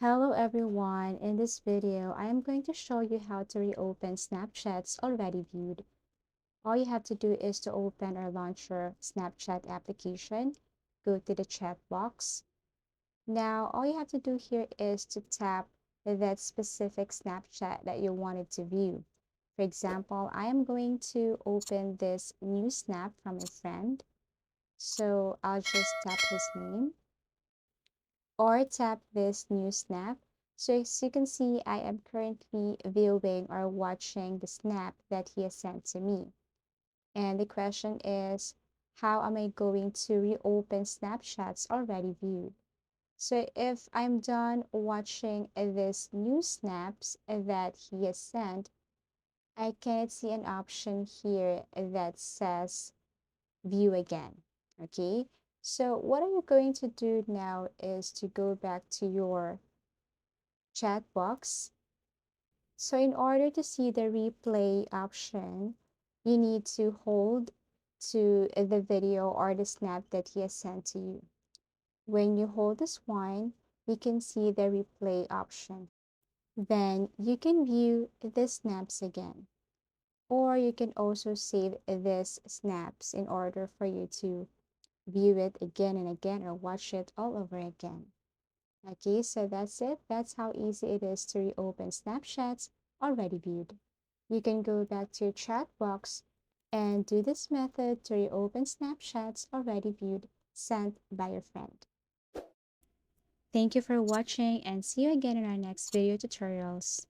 Hello everyone, in this video I am going to show you how to reopen Snapchats already viewed. All you have to do is to open or launch your Snapchat application, go to the chat box. Now all you have to do here is to tap that specific Snapchat that you wanted to view. For example, I am going to open this new snap from a friend. So I'll just tap his name or tap this new snap. So as you can see, I am currently viewing or watching the snap that he has sent to me. And the question is, how am I going to reopen Snapchats already viewed? So if I'm done watching this new snaps that he has sent, I can see an option here that says view again. Okay, so what are you going to do now is to go back to your chat box. So in order to see the replay option, you need to hold to the video or the snap that he has sent to you. When you hold this one, you can see the replay option. Then you can view the snaps again. Or you can also save this snaps in order for you to view it again and again or watch it all over again. Okay, so that's it. That's how easy it is to reopen Snapchats already viewed. You can go back to your chat box and do this method to reopen Snapchats already viewed sent by your friend. Thank you for watching and see you again in our next video tutorials.